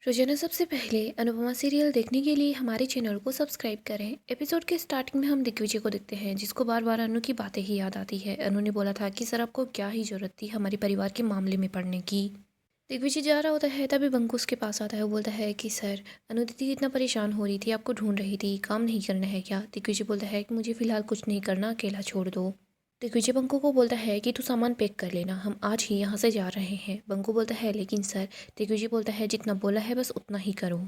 रोजाना सबसे पहले अनुपमा सीरियल देखने के लिए हमारे चैनल को सब्सक्राइब करें। एपिसोड के स्टार्टिंग में हम दिग्विजय को देखते हैं जिसको बार बार अनु की बातें ही याद आती है। अनु ने बोला था कि सर आपको क्या ही जरूरत थी हमारे परिवार के मामले में पढ़ने की। दिग्विजय जा रहा होता है तभी बंकु उसके पास आता है। वो बोलता है कि सर अनु दीदी इतना परेशान हो रही थी, आपको ढूंढ रही थी, काम नहीं करना है क्या? दिग्विजय बोलता है कि मुझे फिलहाल कुछ नहीं करना, अकेला छोड़ दो। दिग्विजय बंकू को बोलता है कि तू सामान पैक कर लेना, हम आज ही यहाँ से जा रहे हैं। बंकू बोलता है लेकिन सर। दिग्विजय बोलता है जितना बोला है बस उतना ही करो।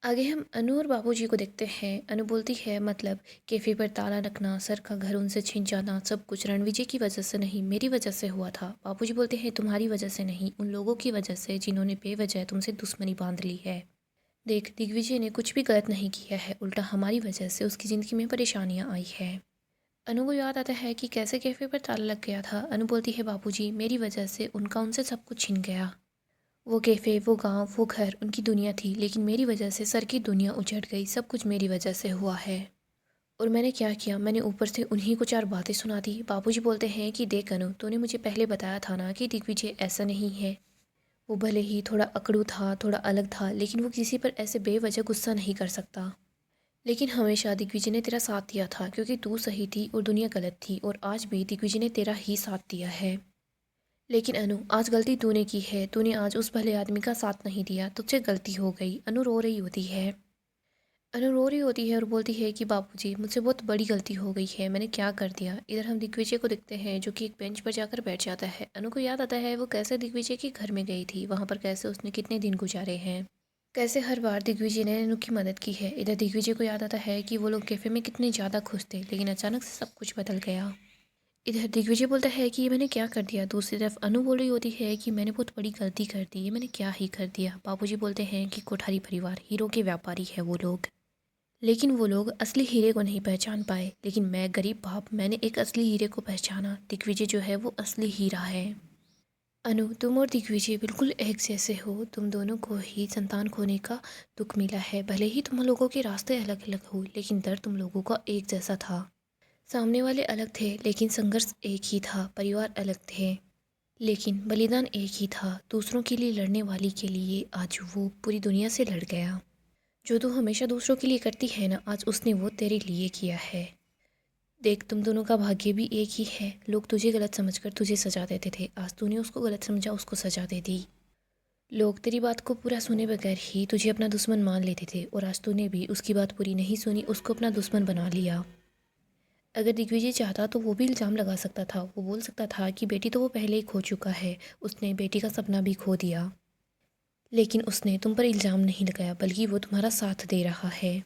आगे हम अनु और बाबूजी को देखते हैं। अनु बोलती है मतलब कैफे पर ताला रखना, सर का घर उनसे छिन जाना, सब कुछ रणविजय की वजह से नहीं मेरी वजह से हुआ था। बाबूजी बोलते हैं तुम्हारी वजह से नहीं, उन लोगों की वजह से जिन्होंने बेवजह तुमसे दुश्मनी बांध ली है। देख दिग्विजय ने कुछ भी गलत नहीं किया है, उल्टा हमारी वजह से उसकी ज़िंदगी में परेशानियाँ आई है। अनु को याद आता है कि कैसे कैफे पर ताला लग गया था। अनु बोलती है बाबूजी मेरी वजह से उनका उनसे सब कुछ छिन गया। वो कैफे, वो गांव, वो घर उनकी दुनिया थी, लेकिन मेरी वजह से सर की दुनिया उजड़ गई। सब कुछ मेरी वजह से हुआ है। और मैंने क्या किया, मैंने ऊपर से उन्हीं को चार बातें सुना दी। बाबूजी बोलते हैं कि देख अनु, तूने मुझे पहले बताया था ना कि दिग्विजय ऐसा नहीं है। वो भले ही थोड़ा अकड़ू था, थोड़ा अलग था, लेकिन वो किसी पर ऐसे बेवजह गुस्सा नहीं कर सकता। लेकिन हमेशा दिग्विजय ने तेरा साथ दिया था क्योंकि तू सही थी और दुनिया गलत थी, और आज भी दिग्विजय ने तेरा ही साथ दिया है। लेकिन अनु आज गलती तूने की है, तूने आज उस भले आदमी का साथ नहीं दिया, तुझसे गलती हो गई। अनु रो रही होती है। अनु रो रही होती है और बोलती है कि बापूजी मुझसे बहुत बड़ी गलती हो गई है, मैंने क्या कर दिया। इधर हम दिग्विजय को देखते हैं जो कि एक बेंच पर जाकर बैठ जाता है। अनु को याद आता है वो कैसे दिग्विजय के घर में गई थी, वहाँ पर कैसे उसने कितने दिन गुजारे हैं, कैसे हर बार दिग्विजय ने अनु की मदद की है। इधर दिग्विजय को याद आता है कि वो लोग कैफे में कितने ज़्यादा खुश थे, लेकिन अचानक से सब कुछ बदल गया। इधर दिग्विजय बोलता है कि ये मैंने क्या कर दिया। दूसरी तरफ अनु बोल रही होती है कि मैंने बहुत बड़ी गलती कर दी, ये मैंने क्या ही कर दिया। बाबूजी बोलते हैं कि कोठारी परिवार हीरो के व्यापारी है वो लोग, लेकिन वो लोग असली हीरे को नहीं पहचान पाए, लेकिन मैं गरीब बाप, मैंने एक असली हीरे को पहचाना। दिग्विजय जो है वो असली हीरा है। अनु तुम और दिग्विजय बिल्कुल एक जैसे हो, तुम दोनों को ही संतान खोने का दुख मिला है। भले ही तुम लोगों के रास्ते अलग अलग हो, लेकिन दर्द तुम लोगों का एक जैसा था। सामने वाले अलग थे लेकिन संघर्ष एक ही था, परिवार अलग थे लेकिन बलिदान एक ही था। दूसरों के लिए लड़ने वाली के लिए आज वो पूरी दुनिया से लड़ गया। जो तू हमेशा दूसरों के लिए करती है ना, आज उसने वो तेरे लिए किया है। देख तुम दोनों का भाग्य भी एक ही है। लोग तुझे गलत समझकर तुझे सजा देते थे, आज तूने उसको गलत समझा, उसको सजा दे दी। लोग तेरी बात को पूरा सुने बगैर ही तुझे अपना दुश्मन मान लेते थे, और आज तूने भी उसकी बात पूरी नहीं सुनी, उसको अपना दुश्मन बना लिया। अगर दिग्विजय चाहता तो वो भी इल्ज़ाम लगा सकता था, वो बोल सकता था कि बेटी तो वो पहले ही खो चुका है, उसने बेटी का सपना भी खो दिया। लेकिन उसने तुम पर इल्ज़ाम नहीं लगाया, बल्कि वो तुम्हारा साथ दे रहा है।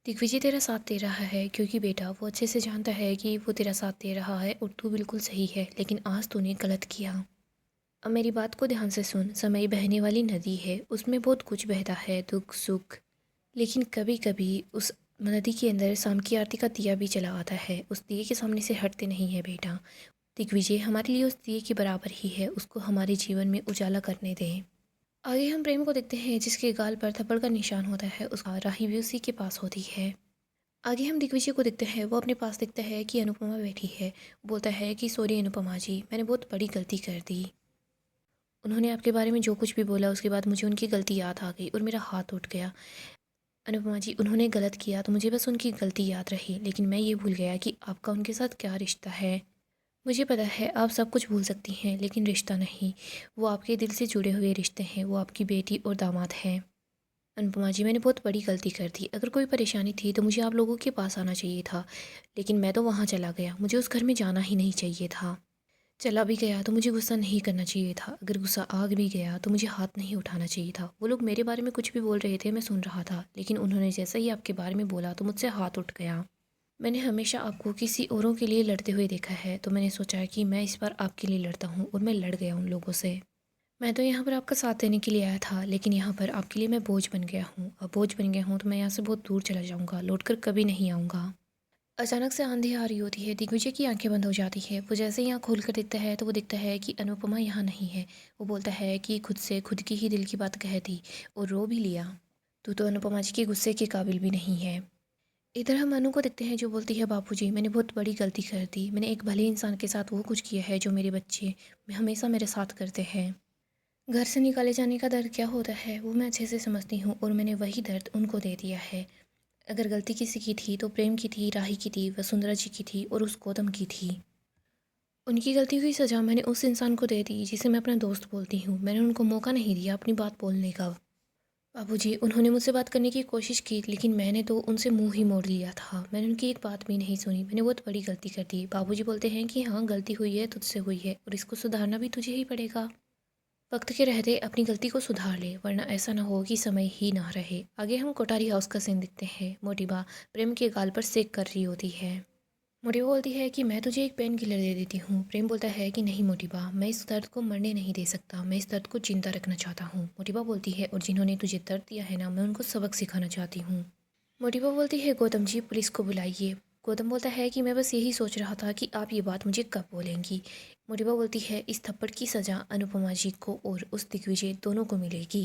दिग्विजय तेरा साथ दे रहा है क्योंकि बेटा वो अच्छे से जानता है कि वो तेरा साथ दे रहा है और तू बिल्कुल सही है, लेकिन आज तूने गलत किया। अब मेरी बात को ध्यान से सुन। समय बहने वाली नदी है, उसमें बहुत कुछ बहता है, दुख सुख, लेकिन कभी कभी उस नदी के अंदर शाम की आरती का दिया भी चला आता है। उस दिए के सामने से हटते नहीं है बेटा। दिग्विजय हमारे लिए उस दिए के बराबर ही है, उसको हमारे जीवन में उजाला करने दें। आगे हम प्रेम को देखते हैं जिसके गाल पर थप्पड़ का निशान होता है, उसका राही भी उसी के पास होती है। आगे हम दिग्विजय को देखते हैं, वो अपने पास देखता है कि अनुपमा बैठी है। बोलता है कि सॉरी अनुपमा जी, मैंने बहुत बड़ी गलती कर दी। उन्होंने आपके बारे में जो कुछ भी बोला उसके बाद मुझे उनकी गलती याद आ गई और मेरा हाथ उठ गया। अनुपमा जी उन्होंने गलत किया तो मुझे बस उनकी गलती याद रही, लेकिन मैं ये भूल गया कि आपका उनके साथ क्या रिश्ता है। मुझे पता है आप सब कुछ भूल सकती हैं, लेकिन रिश्ता नहीं। वो आपके दिल से जुड़े हुए रिश्ते हैं, वो आपकी बेटी और दामाद हैं। अनुपमा जी मैंने बहुत बड़ी गलती कर दी। अगर कोई परेशानी थी तो मुझे आप लोगों के पास आना चाहिए था, लेकिन मैं तो वहाँ चला गया, मुझे उस घर में जाना ही नहीं चाहिए था। चला भी गया तो मुझे गुस्सा नहीं करना चाहिए था, अगर गुस्सा आ भी गया तो मुझे हाथ नहीं उठाना चाहिए था। वो लोग मेरे बारे में कुछ भी बोल रहे थे, मैं सुन रहा था, लेकिन उन्होंने जैसा ही आपके बारे में बोला तो मुझसे हाथ उठ गया। मैंने हमेशा आपको किसी औरों के लिए लड़ते हुए देखा है, तो मैंने सोचा कि मैं इस बार आपके लिए लड़ता हूँ, और मैं लड़ गया उन लोगों से। मैं तो यहाँ पर आपका साथ देने के लिए आया था, लेकिन यहाँ पर आपके लिए मैं बोझ बन गया हूँ। अब बोझ बन गया हूँ तो मैं यहाँ से बहुत दूर चला जाऊँगा, लौट कर कभी नहीं आऊँगा। अचानक से आंधी आ रही होती है, दिग्विजय की आंखें बंद हो जाती है। वो जैसे ही आँख खोल कर देखता है तो वो देखता है कि अनुपमा यहाँ नहीं है। वो बोलता है कि खुद से खुद की ही दिल की बात कह दी और रो भी लिया। तू तो अनुपमा जी के गुस्से के काबिल भी नहीं है। इधर हम अनु को देखते हैं जो बोलती है बापूजी मैंने बहुत बड़ी गलती कर दी, मैंने एक भले इंसान के साथ वो कुछ किया है जो मेरे बच्चे हमेशा मेरे साथ करते हैं। घर से निकाले जाने का दर्द क्या होता है वो मैं अच्छे से समझती हूँ और मैंने वही दर्द उनको दे दिया है। अगर गलती किसी की थी तो प्रेम की थी, राही की थी, वसुंधरा जी की थी और उस गौतम की थी। उनकी गलती की सज़ा मैंने उस इंसान को दे दी जिसे मैं अपना दोस्त बोलती हूँ। मैंने उनको मौका नहीं दिया अपनी बात बोलने का। बाबूजी, उन्होंने मुझसे बात करने की कोशिश की लेकिन मैंने तो उनसे मुंह ही मोड़ लिया था। मैंने उनकी एक बात भी नहीं सुनी। मैंने बहुत बड़ी गलती कर दी। बाबूजी बोलते हैं कि हाँ, गलती हुई है, तुझसे हुई है और इसको सुधारना भी तुझे ही पड़ेगा। वक्त के रहते अपनी गलती को सुधार ले, वरना ऐसा ना हो कि समय ही ना रहे। आगे हम कोठारी हाउस का सीन देखते हैं। मोटिबा प्रेम के गाल पर सेक कर रही होती है। मोटिबा बोलती है कि मैं तुझे एक पेन किलर दे देती हूँ। प्रेम बोलता है कि नहीं मोटिबा, मैं इस दर्द को मरने नहीं दे सकता, मैं इस दर्द को जिंदा रखना चाहता हूँ। मोटिबा बोलती है और जिन्होंने तुझे दर्द दिया है ना, मैं उनको सबक सिखाना चाहती हूँ। मोटिबा बोलती है गौतम जी, पुलिस को बुलाइए। गौतम बोलता है कि मैं बस यही सोच रहा था कि आप ये बात मुझे कब बोलेंगी। मोटिबा बोलती है इस थप्पड़ की सज़ा अनुपमा जी को और उस दिग्विजय दोनों को मिलेगी।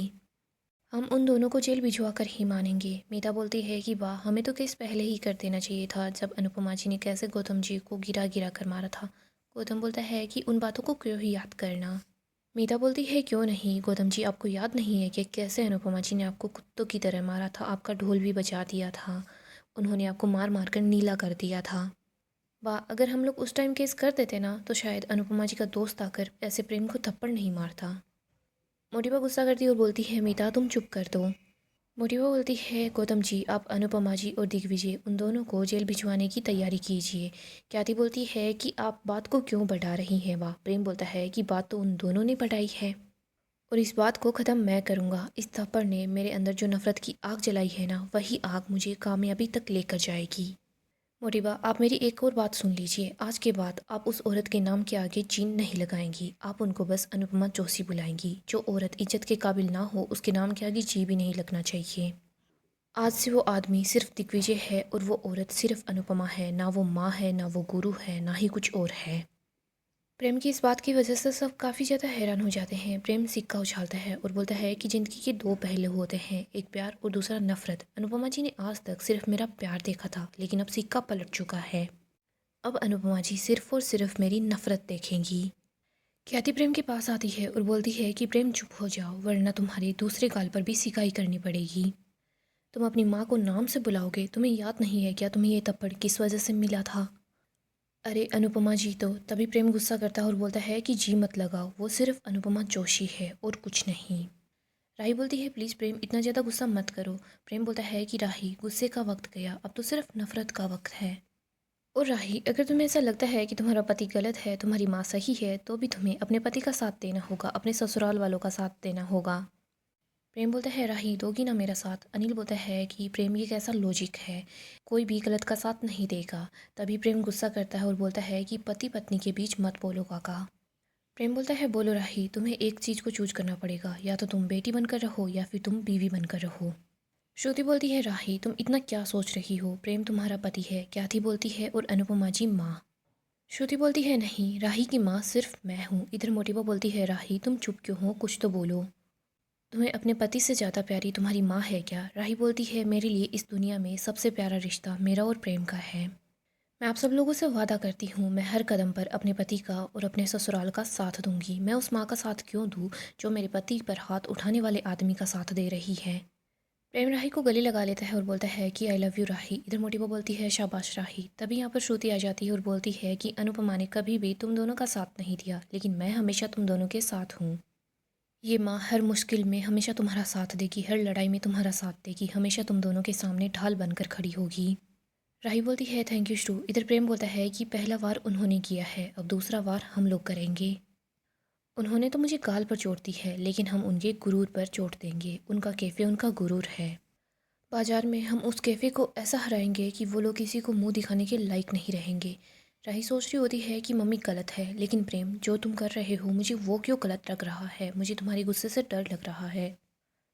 हम उन दोनों को जेल भिजवा कर ही मानेंगे। मीता बोलती है कि वाह, हमें तो केस पहले ही कर देना चाहिए था, जब अनुपमा जी ने कैसे गौतम जी को गिरा गिरा कर मारा था। गौतम बोलता है कि उन बातों को क्यों ही याद करना। मीता बोलती है क्यों नहीं गौतम जी, आपको याद नहीं है कि कैसे अनुपमा जी ने आपको कुत्तों की तरह मारा था, आपका ढोल भी बजा दिया था, उन्होंने आपको मार मार कर नीला कर दिया था। वाह, अगर हम लोग उस टाइम केस कर देते ना तो शायद अनुपमा जी का दोस्त आकर ऐसे प्रेम को थप्पड़ नहीं मारता। मोटिबा गुस्सा करती और बोलती है मीता, तुम चुप कर दो। मोटिवा बोलती है गौतम जी, आप अनुपमा जी और दिग्विजय उन दोनों को जेल भिजवाने की तैयारी कीजिए। ख्याति बोलती है कि आप बात को क्यों बढ़ा रही हैं। वाह, प्रेम बोलता है कि बात तो उन दोनों ने बढ़ाई है और इस बात को ख़त्म मैं करूँगा। इस थप्पड़ ने मेरे अंदर जो नफ़रत की आग जलाई है ना, वही आग मुझे कामयाबी तक लेकर जाएगी। मोटिबा, आप मेरी एक और बात सुन लीजिए। आज के बाद आप उस औरत के नाम के आगे चीन नहीं लगाएंगी। आप उनको बस अनुपमा जोशी बुलाएंगी। जो औरत इज्जत के काबिल ना हो उसके नाम के आगे जी भी नहीं लगना चाहिए। आज से वो आदमी सिर्फ दिग्विजय है और वो औरत सिर्फ अनुपमा है। ना वो माँ है, ना वो गुरु है, ना ही कुछ और है। प्रेम की इस बात की वजह से सब काफ़ी ज़्यादा हैरान हो जाते हैं। प्रेम सिक्का उछालता है और बोलता है कि ज़िंदगी के दो पहलू होते हैं, एक प्यार और दूसरा नफरत। अनुपमा जी ने आज तक सिर्फ मेरा प्यार देखा था, लेकिन अब सिक्का पलट चुका है। अब अनुपमा जी सिर्फ और सिर्फ मेरी नफरत देखेंगी। ख्याति प्रेम के पास आती है और बोलती है कि प्रेम चुप हो जाओ, वरना तुम्हारे दूसरे गाल पर भी सिकाई करनी पड़ेगी। तुम अपनी माँ को नाम से बुलाओगे? तुम्हें याद नहीं है क्या तुम्हें ये थप्पड़ किस वजह से मिला था? अरे अनुपमा जी, तो तभी प्रेम गुस्सा करता है और बोलता है कि जी मत लगाओ, वो सिर्फ अनुपमा जोशी है और कुछ नहीं। राही बोलती है प्लीज़ प्रेम, इतना ज़्यादा गुस्सा मत करो। प्रेम बोलता है कि राही, गुस्से का वक्त गया, अब तो सिर्फ नफरत का वक्त है। और राही, अगर तुम्हें ऐसा लगता है कि तुम्हारा पति गलत है, तुम्हारी माँ सही है, तो भी तुम्हें अपने पति का साथ देना होगा, अपने ससुराल वालों का साथ देना होगा। प्रेम बोलता है राही, दोगी ना मेरा साथ? अनिल बोलता है कि प्रेम, ये कैसा लॉजिक है, कोई भी गलत का साथ नहीं देगा। तभी प्रेम गुस्सा करता है और बोलता है कि पति पत्नी के बीच मत बोलो काका। प्रेम बोलता है बोलो राही, तुम्हें एक चीज़ को चूज करना पड़ेगा, या तो तुम बेटी बनकर रहो या फिर तुम बीवी बनकर रहो। श्रुति बोलती है राही, तुम इतना क्या सोच रही हो, प्रेम तुम्हारा पति है। ख्याति बोलती है और अनुपमा जी माँ। श्रुति बोलती है नहीं, राही की माँ सिर्फ मैं हूँ। इधर मोटिवा बोलती है राही, तुम चुप क्यों हो, कुछ तो बोलो। तुम्हें अपने पति से ज़्यादा प्यारी तुम्हारी माँ है क्या? राही बोलती है मेरे लिए इस दुनिया में सबसे प्यारा रिश्ता मेरा और प्रेम का है। मैं आप सब लोगों से वादा करती हूँ, मैं हर कदम पर अपने पति का और अपने ससुराल का साथ दूंगी। मैं उस माँ का साथ क्यों दूँ जो मेरे पति पर हाथ उठाने वाले आदमी का साथ दे रही है। प्रेम राही को गले लगा लेता है और बोलता है कि आई लव यू राही। इधर मोटिवा बोलती है शाबाश राही। तभी यहाँ पर श्रुति आ जाती है और बोलती है कि अनुपमा ने कभी भी तुम दोनों का साथ नहीं दिया, लेकिन मैं हमेशा तुम दोनों के साथ हूँ। ये माँ हर मुश्किल में हमेशा तुम्हारा साथ देगी, हर लड़ाई में तुम्हारा साथ देगी, हमेशा तुम दोनों के सामने ढाल बनकर खड़ी होगी। राही बोलती है थैंक यू श्रु। इधर प्रेम बोलता है कि पहला वार उन्होंने किया है, अब दूसरा वार हम लोग करेंगे। उन्होंने तो मुझे गाल पर चोट दी है, लेकिन हम उनके गुरूर पर चोट देंगे। उनका कैफ़े उनका गुरूर है। बाजार में हम उस कैफ़े को ऐसा हराएंगे कि वो लोग किसी को मुंह दिखाने के लायक नहीं रहेंगे। राही सोच रही होती है कि मम्मी गलत है, लेकिन प्रेम जो तुम कर रहे हो मुझे वो क्यों गलत लग रहा है, मुझे तुम्हारे गुस्से से डर लग रहा है।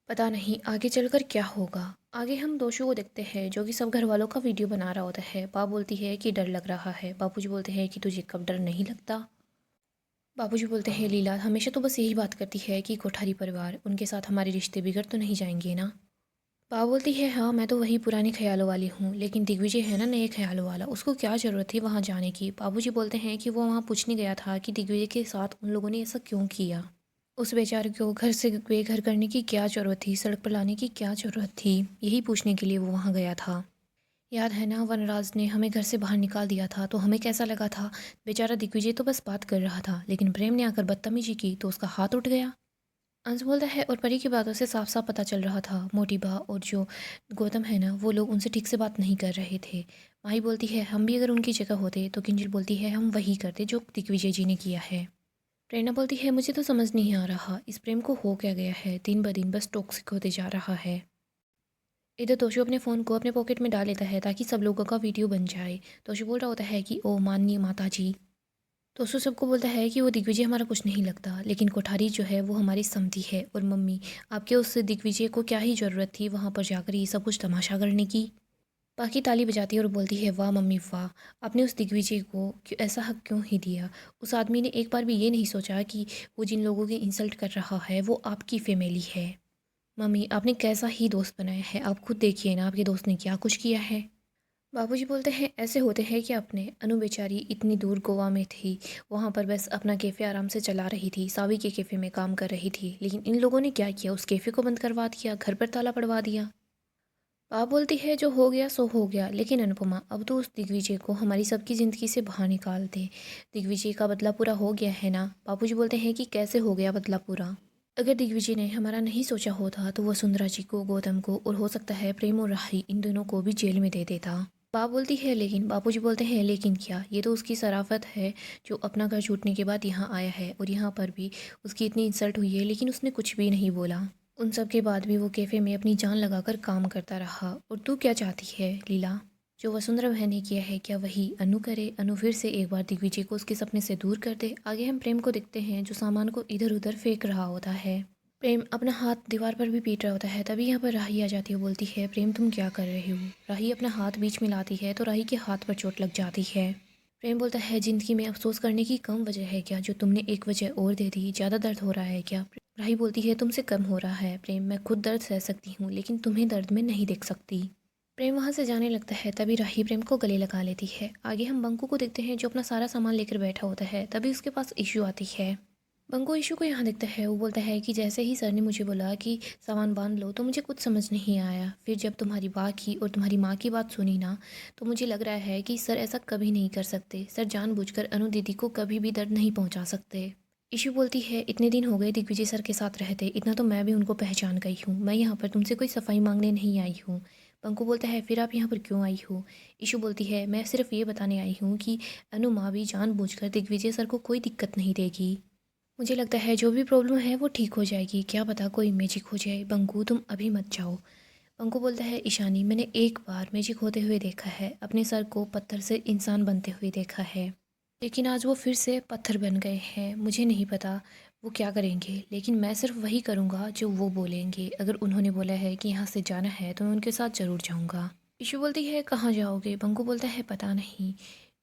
पता नहीं आगे चलकर क्या होगा। आगे हम दोषों को देखते हैं जो कि सब घर वालों का वीडियो बना रहा होता है। बाप बोलती है कि डर लग रहा है। बापूजी बोलते हैं कि तुझे कब डर नहीं लगता। बापूजी बोलते हैं लीला हमेशा तो बस यही बात करती है कि कोठारी परिवार, उनके साथ हमारे रिश्ते बिगड़ तो नहीं जाएंगे ना। पाव बोलती है हाँ, मैं तो वही पुराने ख्यालों वाली हूँ, लेकिन दिग्विजय है ना नए ख्यालों वाला, उसको क्या ज़रूरत थी वहाँ जाने की। बाबूजी बोलते हैं कि वो वहाँ पूछने गया था कि दिग्विजय के साथ उन लोगों ने ऐसा क्यों किया। उस बेचारे को घर से बेघर करने की क्या ज़रूरत थी, सड़क पर लाने की क्या ज़रूरत थी? यही पूछने के लिए वो वहाँ गया था। याद है ना, वनराज ने हमें घर से बाहर निकाल दिया था तो हमें कैसा लगा था? बेचारा दिग्विजय तो बस बात कर रहा था, लेकिन प्रेम ने आकर बदतमीजी की तो उसका हाथ उठ गया। अंश बोलता है, और परी की बातों से साफ साफ पता चल रहा था मोटी बा और जो गौतम है ना, वो लोग उनसे ठीक से बात नहीं कर रहे थे। माही बोलती है, हम भी अगर उनकी जगह होते तो किंजल बोलती है, हम वही करते जो दिग्विजय जी ने किया है। प्रेरणा बोलती है, मुझे तो समझ नहीं आ रहा इस प्रेम को हो क्या गया है, दिन ब दिन बस टॉक्सिक होते जा रहा है। इधर तोशु अपने फ़ोन को अपने पॉकेट में डाल लेता है ताकि सब लोगों का वीडियो बन जाए। तोशु बोल रहा होता है कि ओ माननीय माता जी। तोशु सबको बोलता है कि वो दिग्विजय हमारा कुछ नहीं लगता, लेकिन कोठारी जो है वो हमारी समधी है, और मम्मी आपके उस दिग्विजय को क्या ही ज़रूरत थी वहाँ पर जाकर ये सब कुछ तमाशा करने की। बाकी ताली बजाती है और बोलती है, वाह मम्मी वाह, आपने उस दिग्विजय को ऐसा हक क्यों ही दिया? उस आदमी ने एक बार भी ये नहीं सोचा कि वो जिन लोगों की इंसल्ट कर रहा है वो आपकी फैमिली है। मम्मी आपने कैसा ही दोस्त बनाया है, आप खुद देखिए ना आपके दोस्त ने क्या कुछ किया है। बाबूजी बोलते हैं, ऐसे होते हैं कि अपने अनु बेचारी इतनी दूर गोवा में थी, वहाँ पर बस अपना कैफ़े आराम से चला रही थी, सावी के कैफ़े में काम कर रही थी, लेकिन इन लोगों ने क्या किया, उस कैफ़े को बंद करवा दिया, घर पर ताला पड़वा दिया। पापा बोलती है, जो हो गया सो हो गया, लेकिन अनुपमा अब तो उस दिग्विजय को हमारी सबकी ज़िंदगी से बाहर निकाल दे। दिग्विजय का बदला पूरा हो गया है ना? बाबूजी बोलते हैं कि कैसे हो गया बदला पूरा? अगर दिग्विजय ने हमारा नहीं सोचा होता तो वसुंधरा जी को, गौतम को और हो सकता है प्रेम और राही, इन दोनों को भी जेल में दे देता। बाप बोलती है, लेकिन बापूजी बोलते हैं, लेकिन क्या, ये तो उसकी शराफत है जो अपना घर छूटने के बाद यहाँ आया है, और यहाँ पर भी उसकी इतनी इंसल्ट हुई है लेकिन उसने कुछ भी नहीं बोला। उन सब के बाद भी वो कैफ़े में अपनी जान लगाकर काम करता रहा। और तू क्या चाहती है लीला? जो वसुंधरा बहन ने किया है क्या वही अनु करे? अनु फिर से एक बार दिग्विजय को उसके सपने से दूर कर दे। आगे हम प्रेम को देखते हैं जो सामान को इधर उधर फेंक रहा होता है। प्रेम अपना हाथ दीवार पर भी पीट रहा होता है, तभी यहाँ पर राही आ जाती है, बोलती है, प्रेम तुम क्या कर रहे हो? राही अपना हाथ बीच में लाती है तो राही के हाथ पर चोट लग जाती है। प्रेम बोलता है, जिंदगी में अफसोस करने की कम वजह है क्या, जो तुमने एक वजह और दे दी? ज़्यादा दर्द हो रहा है क्या? राही बोलती है, तुमसे कम हो रहा है प्रेम, मैं खुद दर्द सह सकती हूँ लेकिन तुम्हें दर्द में नहीं देख सकती। प्रेम वहाँ से जाने लगता है, तभी राही प्रेम को गले लगा लेती है। आगे हम बंकू को देखते हैं जो अपना सारा सामान लेकर बैठा होता है, तभी उसके पास इशू आती है। बंकू इशू को यहाँ देखता है, वो बोलता है कि जैसे ही सर ने मुझे बोला कि सामान बांध लो तो मुझे कुछ समझ नहीं आया, फिर जब तुम्हारी बात की और तुम्हारी माँ की बात सुनी ना, तो मुझे लग रहा है कि सर ऐसा कभी नहीं कर सकते, सर जानबूझकर अनु दीदी को कभी भी दर्द नहीं पहुँचा सकते। इशू बोलती है, इतने दिन हो गए दिग्विजय सर के साथ रहते, इतना तो मैं भी उनको पहचान गई हूँ, मैं यहाँ पर तुमसे कोई सफाई मांगने नहीं आई हूँ। बंकू बोलता है, फिर आप यहाँ पर क्यों आई हो? इशू बोलती है, मैं सिर्फ ये बताने आई हूँ कि अनु माँ भी जानबूझकर दिग्विजय सर को कोई दिक्कत नहीं देगी। मुझे लगता है जो भी प्रॉब्लम है वो ठीक हो जाएगी, क्या पता कोई मैजिक हो जाए। बंकू तुम अभी मत जाओ। बंकू बोलता है, ईशानी मैंने एक बार मैजिक होते हुए देखा है, अपने सर को पत्थर से इंसान बनते हुए देखा है, लेकिन आज वो फिर से पत्थर बन गए हैं। मुझे नहीं पता वो क्या करेंगे, लेकिन मैं सिर्फ वही करूँगा जो वो बोलेंगे। अगर उन्होंने बोला है कि यहाँ से जाना है तो मैं उनके साथ ज़रूर जाऊँगा। ईशू बोलती है, कहाँ जाओगे? बंकू बोलता है, पता नहीं।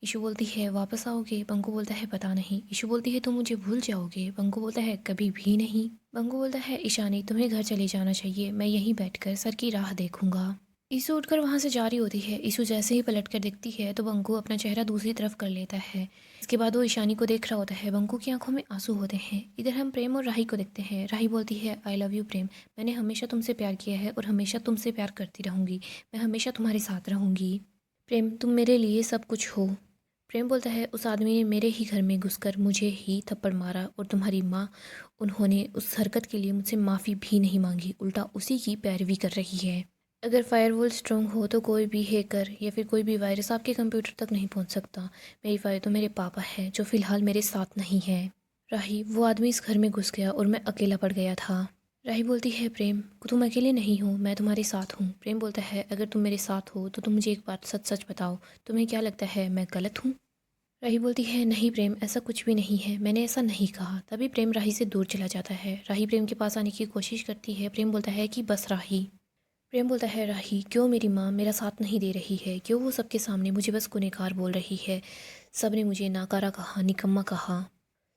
ईशू बोलती है, वापस आओगे? बंकू बोलता है, पता नहीं। ईशू बोलती है, तुम मुझे भूल जाओगे? बंकू बोलता है, कभी भी नहीं। बंकू बोलता है, ईशानी तुम्हें घर चले जाना चाहिए, मैं यहीं बैठकर सर की राह देखूंगा। ईशू उठकर वहाँ से जा रही होती है। ईशू जैसे ही पलट कर देखती है तो बंकू अपना चेहरा दूसरी तरफ कर लेता है। इसके बाद वो ईशानी को देख रहा होता है। बंकू की आंखों में आंसू होते हैं। इधर हम प्रेम और राही को देखते हैं। राही बोलती है, आई लव यू प्रेम, मैंने हमेशा तुमसे प्यार किया है और हमेशा तुमसे प्यार करती रहूँगी, मैं हमेशा तुम्हारे साथ रहूँगी। प्रेम तुम मेरे लिए सब कुछ हो। प्रेम बोलता है, उस आदमी ने मेरे ही घर में घुसकर मुझे ही थप्पड़ मारा, और तुम्हारी माँ, उन्होंने उस हरकत के लिए मुझसे माफ़ी भी नहीं मांगी, उल्टा उसी की पैरवी कर रही है। अगर फायरवॉल स्ट्रांग हो तो कोई भी हैकर या फिर कोई भी वायरस आपके कंप्यूटर तक नहीं पहुंच सकता। मेरी फायर तो मेरे पापा है जो फ़िलहाल मेरे साथ नहीं है। राही, वो आदमी इस घर में घुस गया और मैं अकेला पड़ गया था। राही बोलती है, प्रेम तुम अकेले नहीं हो, मैं तुम्हारे साथ हूँ। प्रेम बोलता है, अगर तुम मेरे साथ हो तो तुम मुझे एक बात सच सच बताओ, तुम्हें क्या लगता है मैं गलत हूँ? राही बोलती है, नहीं प्रेम, ऐसा कुछ भी नहीं है, मैंने ऐसा नहीं कहा। तभी प्रेम राही से दूर चला जाता है। राही प्रेम के पास आने की कोशिश करती है। प्रेम बोलता है कि बस राही। प्रेम बोलता है, राही क्यों मेरी माँ मेरा साथ नहीं दे रही है? क्यों वो सबके सामने मुझे बस गुनहगार बोल रही है? सब ने मुझे नाकारा कहा, निकम्मा कहा,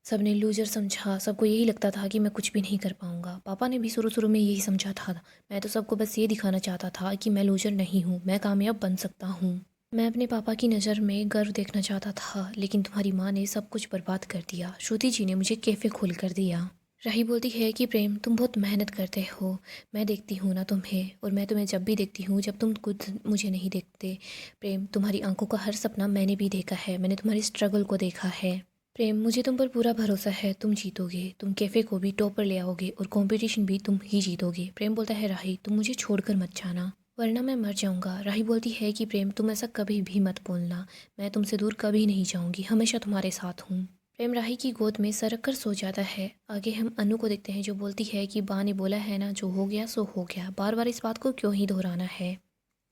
सब ने लूजर समझा, सबको यही लगता था कि मैं कुछ भी नहीं कर पाऊँगा। पापा ने भी शुरू शुरू में यही समझा था। मैं तो सबको बस ये दिखाना चाहता था कि मैं लूजर नहीं हूँ, मैं कामयाब बन सकता हूँ। मैं अपने पापा की नज़र में गर्व देखना चाहता था, लेकिन तुम्हारी माँ ने सब कुछ बर्बाद कर दिया। श्रुति जी ने मुझे कैफ़े खोल कर दिया। राही बोलती है कि प्रेम तुम बहुत मेहनत करते हो। मैं देखती हूँ ना तुम्हें, और मैं तुम्हें जब भी देखती हूँ जब तुम खुद मुझे नहीं देखते। प्रेम तुम्हारी आंखों का हर सपना मैंने भी देखा है, मैंने तुम्हारी स्ट्रगल को देखा है। प्रेम मुझे तुम पर पूरा भरोसा है, तुम जीतोगे, तुम कैफ़े को भी टॉप पर ले आओगे और कंपटीशन भी तुम ही जीतोगे। प्रेम बोलता है राही तुम मुझे छोड़कर मत जाना, वरना मैं मर जाऊंगा। राही बोलती है कि प्रेम तुम ऐसा कभी भी मत बोलना, मैं तुमसे दूर कभी नहीं जाऊंगी, हमेशा तुम्हारे साथ हूँ। प्रेम राही की गोद में सरक कर सो जाता है। आगे हम अनु को देखते हैं जो बोलती है कि बा ने बोला है ना, जो हो गया सो हो गया, बार बार इस बात को क्यों ही दोहराना है।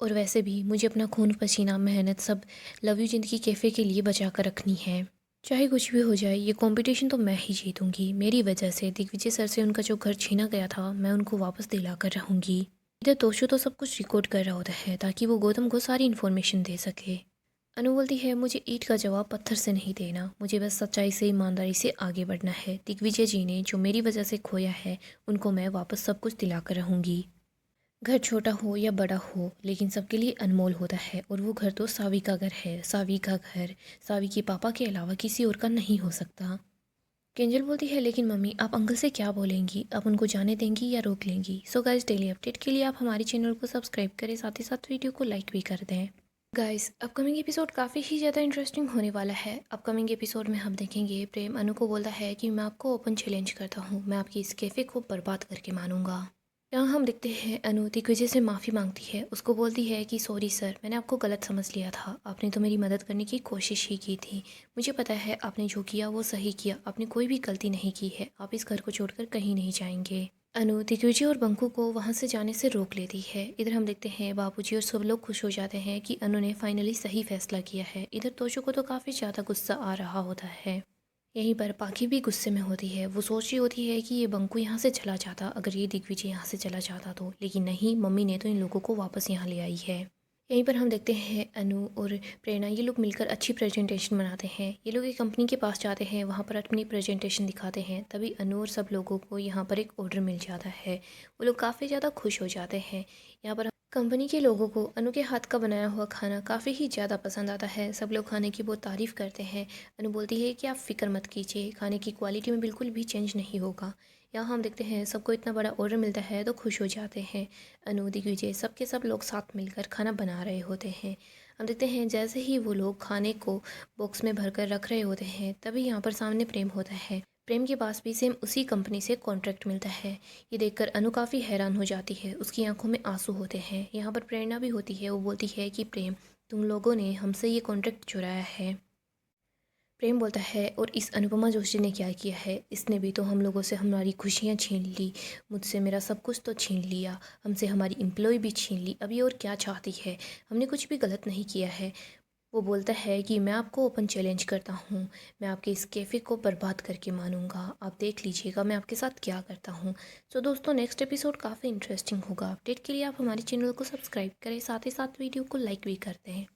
और वैसे भी मुझे अपना खून पसीना मेहनत सब लव यू जिंदगी कैफ़े के लिए बचा कर रखनी है। चाहे कुछ भी हो जाए ये कंपटीशन तो मैं ही जीतूंगी। मेरी वजह से दिग्विजय सर से उनका जो घर छीना गया था मैं उनको वापस दिला कर रहूँगी। इधर तोशु तो सब कुछ रिकॉर्ड कर रहा होता है ताकि वो गौतम को सारी इन्फॉर्मेशन दे सके। अनु बोलती है मुझे ईंट का जवाब पत्थर से नहीं देना, मुझे बस सच्चाई से ईमानदारी से आगे बढ़ना है। दिग्विजय जी ने जो मेरी वजह से खोया है उनको मैं वापस सब कुछ दिलाकर रहूँगी। घर छोटा हो या बड़ा हो लेकिन सबके लिए अनमोल होता है, और वो घर तो सावी का घर है। सावी का घर सावी के पापा के अलावा किसी और का नहीं हो सकता। केंजल बोलती है लेकिन मम्मी आप अंकल से क्या बोलेंगी, आप उनको जाने देंगी या रोक लेंगी। सो गाइस डेली अपडेट के लिए आप हमारे चैनल को सब्सक्राइब करें, साथ ही साथ वीडियो को लाइक भी कर दें। गाइस अपकमिंग एपिसोड काफ़ी ही ज़्यादा इंटरेस्टिंग होने वाला है। अपकमिंग एपिसोड में हम देखेंगे प्रेम अनु को बोलता है कि मैं आपको ओपन चैलेंज करता हूँ, मैं आपकी इस कैफ़े को बर्बाद करके मानूंगा। यहाँ हम देखते हैं अनु दिग्विजय से माफ़ी मांगती है, उसको बोलती है कि सॉरी सर, मैंने आपको गलत समझ लिया था, आपने तो मेरी मदद करने की कोशिश ही की थी। मुझे पता है आपने जो किया वो सही किया, आपने कोई भी गलती नहीं की है, आप इस घर को छोड़कर कहीं नहीं जाएंगे। अनु दिग्विजय और बंकू को वहाँ से जाने से रोक लेती है। इधर हम देखते हैं बाबूजी और सब लोग खुश हो जाते हैं कि अनु ने फाइनली सही फैसला किया है। इधर तोशु को तो काफ़ी ज़्यादा गुस्सा आ रहा होता है। यहीं पर पाखी भी गुस्से में होती है। वो सोच रही होती है कि ये बंकू यहाँ से चला जाता, अगर ये दिग्विजय यहाँ से चला जाता तो, लेकिन नहीं, मम्मी ने तो इन लोगों को वापस यहाँ ले आई है। यहीं पर हम देखते हैं अनु और प्रेरणा ये लोग मिलकर अच्छी प्रेजेंटेशन बनाते हैं। ये लोग एक कंपनी के पास जाते हैं, वहाँ पर अपनी प्रेजेंटेशन दिखाते हैं। तभी अनु और सब लोगों को यहाँ पर एक ऑर्डर मिल जाता है। वो लोग काफ़ी ज़्यादा खुश हो जाते हैं। यहाँ पर कंपनी के लोगों को अनु के हाथ का बनाया हुआ खाना काफ़ी ही ज़्यादा पसंद आता है। सब लोग खाने की बहुत तारीफ़ करते हैं। अनु बोलती है कि आप फिक्र मत कीजिए, खाने की क्वालिटी में बिल्कुल भी चेंज नहीं होगा। यहाँ हम देखते हैं सबको इतना बड़ा ऑर्डर मिलता है तो खुश हो जाते हैं। अनु दिग्विजय सबके सब लोग साथ मिलकर खाना बना रहे होते हैं। हम देखते हैं जैसे ही वो लोग खाने को बॉक्स में भरकर रख रहे होते हैं तभी यहाँ पर सामने प्रेम होता है। प्रेम के पास भी सेम उसी कंपनी से कॉन्ट्रैक्ट मिलता है। ये देखकर अनु काफ़ी हैरान हो जाती है, उसकी आंखों में आंसू होते हैं। यहाँ पर प्रेरणा भी होती है, वो बोलती है कि प्रेम तुम लोगों ने हमसे ये कॉन्ट्रैक्ट चुराया है। प्रेम बोलता है और इस अनुपमा जोशी ने क्या किया है, इसने भी तो हम लोगों से हमारी खुशियाँ छीन ली, मुझसे मेरा सब कुछ तो छीन लिया, हमसे हमारी एम्प्लॉय भी छीन ली, अब ये और क्या चाहती है, हमने कुछ भी गलत नहीं किया है। वो बोलता है कि मैं आपको ओपन चैलेंज करता हूँ, मैं आपके इस कैफ़े को बर्बाद करके मानूंगा, आप देख लीजिएगा मैं आपके साथ क्या करता हूँ। सो दोस्तों नेक्स्ट एपिसोड काफ़ी इंटरेस्टिंग होगा। अपडेट के लिए आप हमारे चैनल को सब्सक्राइब करें, साथ ही साथ वीडियो को लाइक भी करते हैं।